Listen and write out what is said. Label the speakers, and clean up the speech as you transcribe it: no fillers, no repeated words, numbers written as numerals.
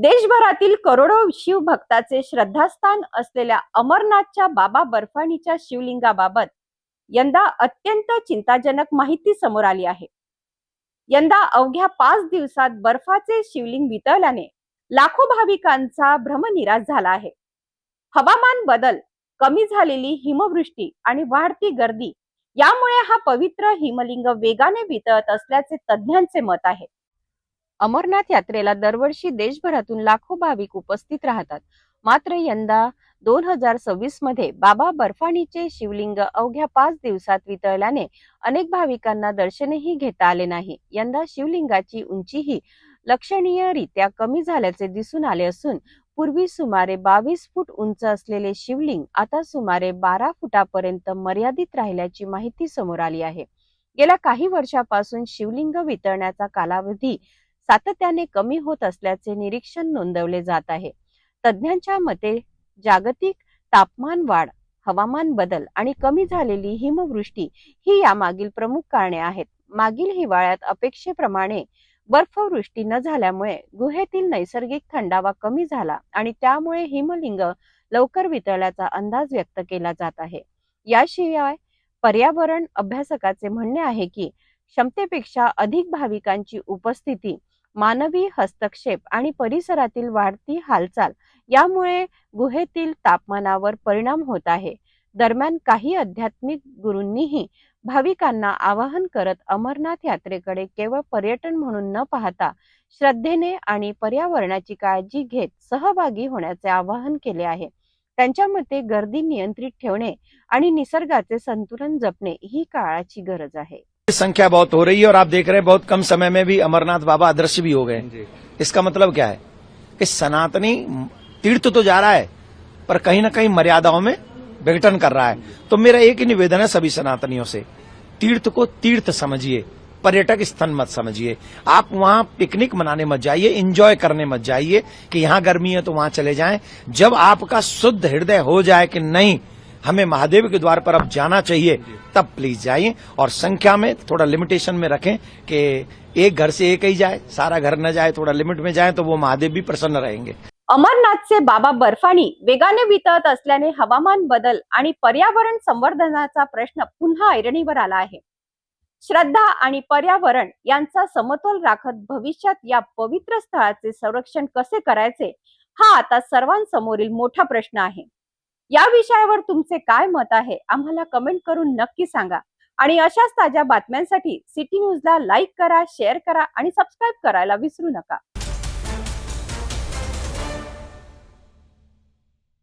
Speaker 1: देशभरातील करोडो शिवभक्ताचे श्रद्धास्थान असलेल्या अमरनाथच्या बाबा बर्फानीच्या शिवलिंगाबाबत यंदा अत्यंत चिंताजनक माहिती समोर आली आहे। यंदा अवघ्या 5 दिवसात बर्फाचे शिवलिंग वितळल्याने लाखो भाविकांचा भ्रमनिरास झाला आहे। हवामान बदल, कमी झालेली हिमवृष्टी आणि वाढती गर्दी यामुळे हा पवित्र हिमलिंग वेगाने वितळत असल्याचे तज्ञांचे मत आहे। अमरनाथ यात्रेला दरवर्षी देशभरातून लाखो भाविक उपस्थित राहतात। मात्र यंदा 2026 मध्ये बाबा बर्फानीचे शिवलिंग अवघ्या 5 दिवसात वितळल्याने अनेक भाविकांना दर्शनही घेता आले नाही। यंदा शिवलिंगाची उंचीही लक्षणीयरित्या कमी झाल्याचे दिसून आले असून पूर्वी सुमारे 22 फूट उंच असलेले शिवलिंग आता सुमारे 12 फुटापर्यंत मर्यादित राहिल्याची माहिती समोर आली आहे। गेल्या काही वर्षापासून शिवलिंग वितळण्याचा कालावधी सातत्याने कमी होत असल्याचे निरीक्षण नोंदवले जात आहे। तज्ञांच्या मते जागतिक तापमान वाढ, हवामान बदल आणि कमी झालेली हिमवृष्टी ही यामागील प्रमुख कारणे आहेत। मागील हिवाळ्यात अपेक्षेप्रमाणे बर्फवृष्टी न झाल्यामुळे गुहेतील नैसर्गिक थंडावा कमी झाला आणि त्यामुळे हिमलिंग लवकर वितळल्याचा अंदाज व्यक्त केला जात आहे। याशिवाय पर्यावरण अभ्यासकाचे म्हणणे आहे की क्षमतेपेक्षा अधिक भाविकांची उपस्थिती, मानवी हस्तक्षेप आणि परिसरातील वाढती हालचाल यामुळे गुहेतील तापमानावर परिणाम होत आहे। दरम्यान काही आध्यात्मिक गुरूंनीही भाविकांना आवाहन करत अमरनाथ यात्रेकडे केवळ पर्यटन म्हणून न पाहता श्रद्धेने आणि पर्यावरणाची काळजी घेत सहभागी होण्याचे आवाहन केले आहे। त्यांच्या मते गर्दी नियंत्रित ठेवणे आणि निसर्गाचे संतुलन जपणे ही काळाची गरज आहे।
Speaker 2: संख्या बहुत हो रही है और आप देख रहे हैं बहुत कम समय में भी अमरनाथ बाबा अदृश्य भी हो गए। इसका मतलब क्या है कि सनातनी तीर्थ तो जा रहा है पर कहीं ना कहीं मर्यादाओं में विघटन कर रहा है। तो मेरा एक ही निवेदन है सभी सनातनियों से, तीर्थ को तीर्थ समझिए, पर्यटक स्थल मत समझिए। आप वहां पिकनिक मनाने मत जाइए, एंजॉय करने मत जाइए कि यहां गर्मी है तो वहां चले जाएं। जब आपका शुद्ध हृदय हो जाए कि नहीं हमें महादेव के द्वार पर अब जाना चाहिए, तब प्लीज जाइए और संख्या में थोड़ा लिमिटेशन में रखें कि एक घर से एक ही जाए, सारा घर न जाए, थोड़ा लिमिट में जाए तो वो महादेव भी प्रसन्न रहेंगे।
Speaker 1: अमरनाथचे बाबा बर्फानी वेगाने वितळत असल्याने हवामान बदल आणि पर्यावरण संवर्धनाचा प्रश्न पुन्हा ऐरणीवर आला आहे। श्रद्धा आणि पर्यावरण यांचा समतोल राखत भविष्यात या पवित्र स्थळाचे संरक्षण कसे करायचे हा आता सर्वांसमोरील मोठा प्रश्न आहे। या विषयावर तुमचे काय मत आहे आम्हाला कमेंट करून नक्की सांगा आणि अशाच ताज्या बातम्यांसाठी सिटी न्यूजला लाईक करा, शेअर करा आणि सबस्क्राइब करायला विसरू नका।